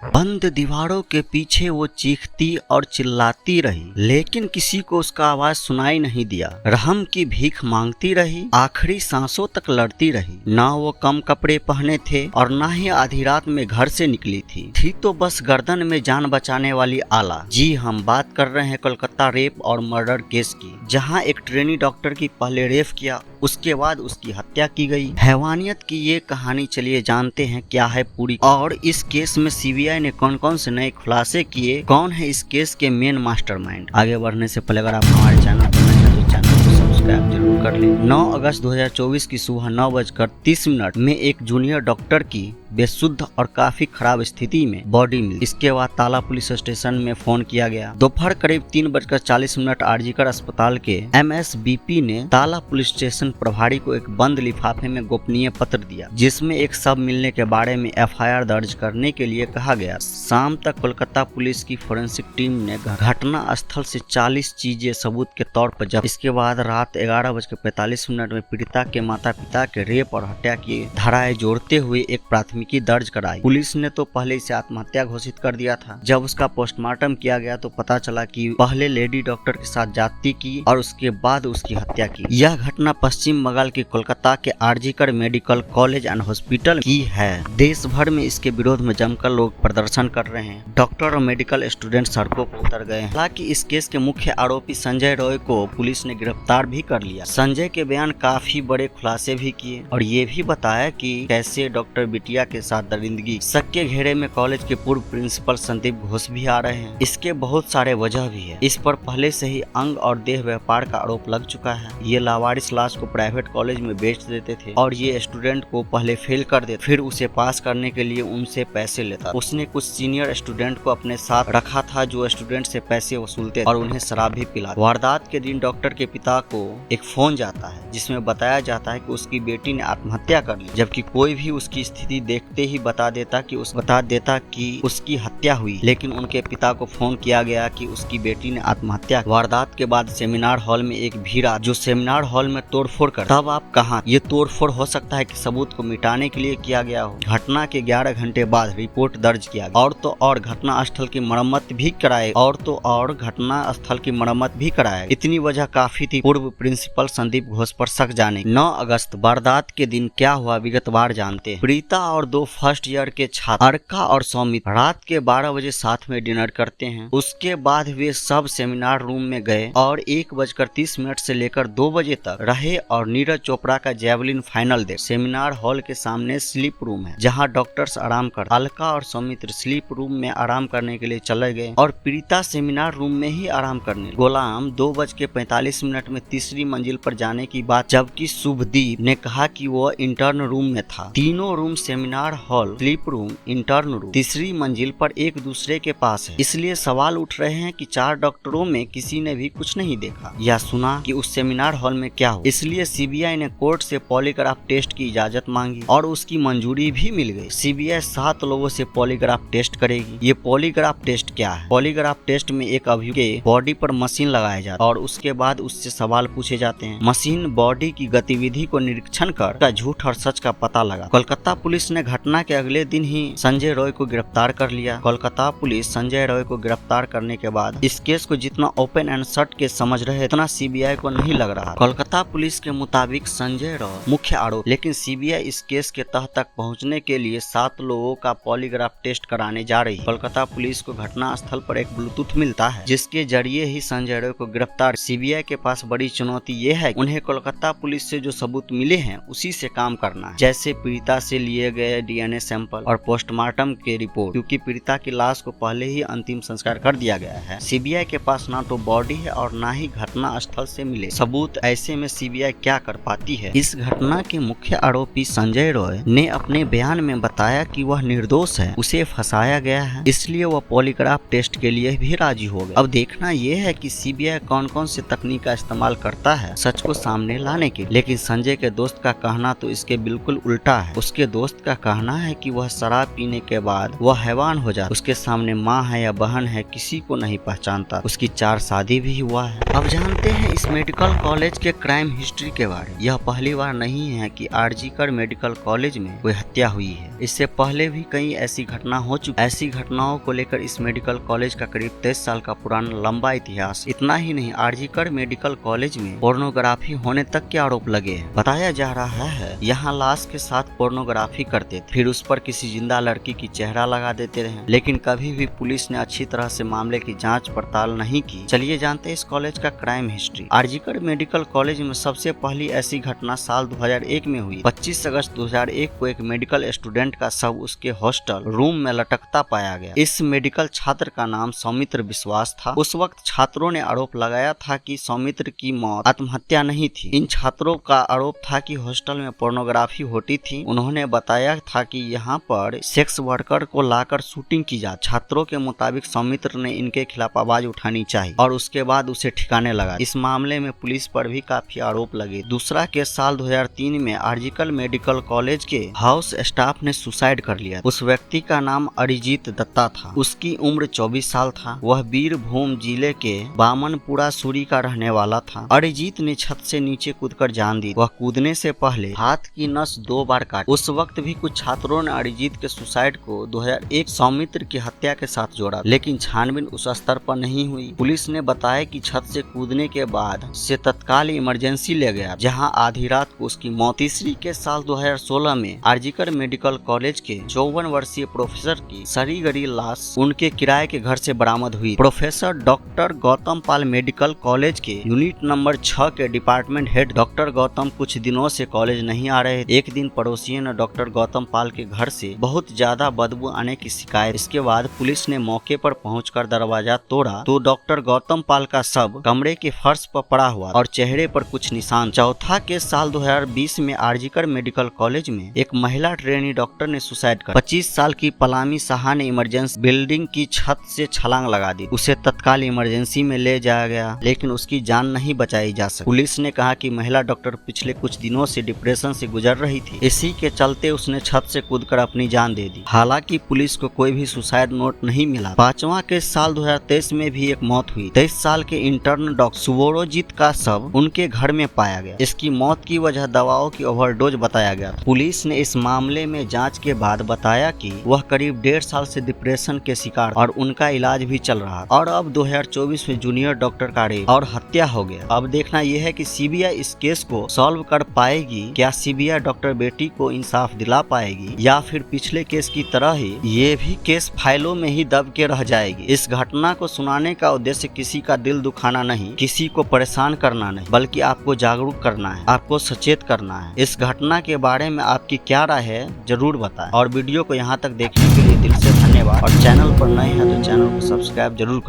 बंद दीवारों के पीछे वो चीखती और चिल्लाती रही, लेकिन किसी को उसका आवाज सुनाई नहीं दिया। रहम की भीख मांगती रही, आखिरी सांसों तक लड़ती रही। ना वो कम कपड़े पहने थे और ना ही आधी रात में घर से निकली थी तो बस गर्दन में जान बचाने वाली आला। जी, हम बात कर रहे हैं कोलकाता रेप और मर्डर केस की, जहां एक ट्रेनी डॉक्टर की पहले रेप किया, उसके बाद उसकी हत्या की गई। हैवानियत की ये कहानी, चलिए जानते हैं क्या है पूरी, और इस केस में सीबीआई ने कौन कौन से नए खुलासे किए, कौन है इस केस के मेन मास्टरमाइंड। आगे बढ़ने से पहले अगर आप हमारे चैनल पर नए हैं तो चैनल को सब्सक्राइब जरूर कर लें। 9 अगस्त 2024 की सुबह 9:30 में एक जूनियर डॉक्टर की बेसुध और काफी खराब स्थिति में बॉडी मिली। इसके बाद ताला पुलिस स्टेशन में फोन किया गया। दोपहर करीब 3:40 आरजीकर अस्पताल के एमएसबीपी ने ताला पुलिस स्टेशन प्रभारी को एक बंद लिफाफे में गोपनीय पत्र दिया, जिसमें एक शव मिलने के बारे में एफआईआर दर्ज करने के लिए कहा गया। शाम तक कोलकाता पुलिस की फोरेंसिक टीम ने घटना स्थल से 40 चीजें सबूत के तौर पर जब्त। इसके बाद रात 11:45 में पीड़िता के माता पिता के रेप और हत्या की धाराएं जोड़ते हुए एक प्राथमिकी दर्ज कराई। पुलिस ने तो पहले इसे आत्महत्या घोषित कर दिया था। जब उसका पोस्टमार्टम किया गया तो पता चला कि पहले लेडी डॉक्टर के साथ जाती की और उसके बाद उसकी हत्या की। यह घटना पश्चिम बंगाल के कोलकाता के RG Kar medical college and hospital की है। देश भर में इसके विरोध में जमकर लोग प्रदर्शन कर रहे हैं। डॉक्टर और मेडिकल स्टूडेंट सड़कों पर उतर गए हैं। हालांकि इस केस के मुख्य आरोपी संजय रॉय को पुलिस ने गिरफ्तार भी कर लिया। संजय के बयान काफी बड़े खुलासे भी किए और ये भी बताया कि कैसे डॉक्टर बिटिया के साथ दरिंदगी। शक के घेरे में कॉलेज के पूर्व प्रिंसिपल संदीप घोष भी आ रहे हैं। इसके बहुत सारे वजह भी है। इस पर पहले से ही अंग और देह व्यापार का आरोप लग चुका है। ये लावारिस लाश को प्राइवेट कॉलेज में बेच देते थे और ये स्टूडेंट को पहले फेल कर देते, फिर उसे पास करने के लिए उनसे पैसे लेता। उसने कुछ सीनियर स्टूडेंट को अपने साथ रखा था जो स्टूडेंट से पैसे वसूलते और उन्हें शराब भी पिलाते। वारदात के दिन डॉक्टर के पिता को एक फोन जाता है जिसमें बताया जाता है कि उसकी बेटी ने आत्महत्या कर ली, जबकि कोई भी उसकी स्थिति देखते ही बता देता कि उसकी हत्या हुई। लेकिन उनके पिता को फोन किया गया कि उसकी बेटी ने आत्महत्या। वारदात के बाद सेमिनार हॉल में एक भीड़ जो सेमिनार हॉल में तोड़फोड़ कर, तब आप कहां? ये तोड़फोड़ हो सकता है कि सबूत को मिटाने के लिए किया गया हो। घटना के 11 घंटे बाद रिपोर्ट दर्ज किया गया और घटना स्थल की मरम्मत भी कराए। इतनी वजह काफी थी पूर्व प्रिंसिपल संदीप घोष पर शक जाने। 9 अगस्त वारदात के दिन क्या हुआ विगतवार जानते हैं। प्रीता और 2 फर्स्ट ईयर के छात्र अर्का और सौमित रात के 12 बजे साथ में डिनर करते हैं। उसके बाद वे सब सेमिनार रूम में गए और 1:30 से लेकर 2 बजे तक रहे और नीरज चोपड़ा का जेवलिन फाइनल देख। सेमिनार हॉल के सामने स्लीप रूम है जहां डॉक्टर्स आराम कर। अलका और सौमित्र स्लीप रूम में आराम करने के लिए चले गए और प्रीता सेमिनार रूम में ही आराम करने। गुलाम 2:45 में तीसरी मंजिल पर जाने की बात, जबकि शुभदीप ने कहा कि वो इंटर्न रूम में था। तीनों room seminar hall, sleep room, intern room तीसरी मंजिल पर एक दूसरे के पास है। इसलिए सवाल उठ रहे हैं कि 4 डॉक्टरों में किसी ने भी कुछ नहीं देखा या सुना कि उस सेमिनार हॉल में क्या हुआ। इसलिए सीबीआई ने कोर्ट से पॉलीग्राफ टेस्ट की इजाजत मांगी और उसकी मंजूरी भी मिल गई। सीबीआई 7 लोगों से पॉलीग्राफ टेस्ट करेगी। ये पॉलीग्राफ टेस्ट क्या है? पॉलीग्राफ टेस्ट में एक अभियुक्त के बॉडी पर मशीन लगाया जाता है और उसके बाद उससे सवाल पूछे जाते हैं। मशीन बॉडी की गतिविधि को निरीक्षण कर झूठ और सच का पता लगा। कोलकाता पुलिस ने घटना के अगले दिन ही संजय रॉय को गिरफ्तार कर लिया। कोलकाता पुलिस संजय रॉय को गिरफ्तार करने के बाद इस केस को जितना ओपन एंड शट के समझ रहे उतना सीबीआई को नहीं लग रहा। कोलकाता पुलिस के मुताबिक संजय रॉय मुख्य आरोपी, लेकिन सीबीआई इस केस के तह तक पहुंचने के लिए 7 लोगों का पॉलीग्राफ टेस्ट कराने जा रही है। कोलकाता पुलिस को घटना स्थल पर एक ब्लूटूथ मिलता है जिसके जरिए ही संजय रॉय को गिरफ्तार। सीबीआई के पास बड़ी चुनौती ये है उन्हें कोलकाता पुलिस से जो सबूत मिले हैं उसी से काम करना है, जैसे पीड़िता से लिए गए डीएनए सैंपल और पोस्टमार्टम के रिपोर्ट, क्योंकि पीड़िता की लाश को पहले ही अंतिम संस्कार कर दिया गया है। सीबीआई के पास ना तो बॉडी है और ना ही घटना स्थल से मिले सबूत। ऐसे में सीबीआई क्या कर पाती है? इस घटना के मुख्य आरोपी संजय रॉय ने अपने बयान में बताया कि वह निर्दोष है, उसे फंसाया गया है, इसलिए वह पॉलीग्राफ टेस्ट के लिए भी राजी हो गए। अब देखना यह है कि सीबीआई कौन कौन से तकनीक का इस्तेमाल करता है सच को सामने लाने के। लेकिन संजय के दोस्त का कहना तो इसके बिल्कुल उल्टा है। उसके दोस्त का कहना है कि वह शराब पीने के बाद वह हैवान हो जाता, उसके सामने माँ है या बहन है किसी को नहीं पहचानता। उसकी 4 शादी भी हुआ है। अब जानते हैं इस मेडिकल कॉलेज के क्राइम हिस्ट्री के बारे में। यह पहली बार नहीं है कि आरजीकर मेडिकल कॉलेज में कोई हत्या हुई है। इससे पहले भी कई ऐसी घटना हो चुकी ऐसी घटनाओं को लेकर इस मेडिकल कॉलेज का करीब 23 साल का पुराना लंबा इतिहास। इतना ही नहीं, आरजीकर मेडिकल कॉलेज में पोर्नोग्राफी होने तक के आरोप लगे हैं। बताया जा रहा है यहाँ लाश के साथ पोर्नोग्राफी करते थे, फिर उस पर किसी जिंदा लड़की की चेहरा लगा देते रहे, लेकिन कभी भी पुलिस ने अच्छी तरह से मामले की जांच पड़ताल नहीं की। चलिए जानते हैं इस कॉलेज का crime history. RG Kar medical college में सबसे पहली ऐसी घटना साल 2001 में हुई। 25 अगस्त 2001 को एक मेडिकल स्टूडेंट का शव उसके हॉस्टल रूम में लटकता पाया गया। इस मेडिकल छात्र का नाम सौमित्र विश्वास था। उस वक्त छात्रों ने आरोप लगाया था कि सौमित्र की मौत आत्महत्या नहीं थी। इन छात्रों का आरोप था कि हॉस्टल में पोर्नोग्राफी होती थी। उन्होंने बताया था कि यहाँ पर सेक्स वर्कर को लाकर शूटिंग की जाए। छात्रों के मुताबिक सौमित्र ने इनके खिलाफ आवाज उठानी चाहिए और उसके बाद उसे ठिकाने लगा। इस मामले में पुलिस पर भी काफी आरोप लगे। दूसरा केस साल 2003 में आरजीकर मेडिकल कॉलेज के हाउस स्टाफ ने सुसाइड कर लिया। उस व्यक्ति का नाम अरिजीत दत्ता था। उसकी उम्र 24 साल था। वह बीरभूम जिले के बामनपुरा सूरी का रहने वाला था। अरिजीत ने छत से नीचे कूदकर जान दी। वह कूदने से पहले हाथ की नस 2 बार काटी। उस वक्त भी कुछ छात्रों ने अरिजीत के सुसाइड को 2001 सौमित्र की हत्या के साथ जोड़ा, लेकिन छानबीन उस स्तर पर नहीं हुई। पुलिस ने बताया कि छत से कूदने के बाद से तत्काल इमरजेंसी ले गया, जहां आधी रात को उसकी मौत। तीसरी के साल 2016 में आरजीकर मेडिकल कॉलेज के 54 वर्षीय प्रोफेसर की सड़ी गली लाश उनके किराए के घर से बरामद हुई। प्रोफेसर डॉक्टर गौतम पाल मेडिकल कॉलेज के यूनिट नंबर 6 के डिपार्टमेंट हेड डॉक्टर गौतम कुछ दिनों से कॉलेज नहीं आ रहे। एक दिन पड़ोसियों ने डॉक्टर गौतम पाल के घर से बहुत ज्यादा बदबू आने की शिकायत। इसके बाद पुलिस ने मौके पर पहुंचकर दरवाजा तोड़ा तो डॉक्टर गौतम पाल का शव कमरे के फर्श पर पड़ा हुआ और चेहरे पर कुछ निशान। चौथा के साल 2020 में आरजीकर मेडिकल कॉलेज में एक महिला ट्रेनी डॉक्टर ने सुसाइड कर 25 साल की पलामी साहा ने इमरजेंसी बिल्डिंग की छत से छलांग लगा दी। उसे तत्काल इमरजेंसी में ले जाया गया, लेकिन उसकी जान नहीं बचाई जा सकी। पुलिस ने कहा कि महिला डॉक्टर पिछले कुछ दिनों से डिप्रेशन से गुजर रही थी। इसी के चलते उसने छत से कूदकर अपनी जान दे दी। हालांकि पुलिस को कोई भी सुसाइड नोट नहीं मिला। पांचवा के साल 2023 में भी एक मौत हुई। 23 साल के इंटर्न डॉक्टर सुवरोजीत का शव उनके घर में पाया गया। इसकी मौत की वजह दवाओं की ओवरडोज बताया गया। पुलिस ने इस मामले में जांच के बाद बताया कि वह करीब 1.5 साल से डिप्रेशन के शिकार और उनका इलाज भी चल रहा। और अब 2024 में जूनियर डॉक्टर का रेप और हत्या हो गया। अब देखना यह है कि सीबीआई इस केस को सॉल्व कर पाएगी। क्या सीबीआई डॉक्टर बेटी को इंसाफ दिला पाएगी, या फिर पिछले केस की तरह ही ये भी केस फाइलों में ही दब के रह जाएगी। इस घटना को सुनाने का उद्देश्य किसी का दिल दुखाना नहीं, किसी को परेशान करना नहीं, बल्कि आपको जागरूक करना है, आपको सचेत करना है। इस घटना के बारे में आपकी क्या राय है जरूर बताएं। और वीडियो को यहाँ तक देखने के लिए दिल से धन्यवाद। और चैनल पर नए हैं तो चैनल को सब्सक्राइब जरूर करें।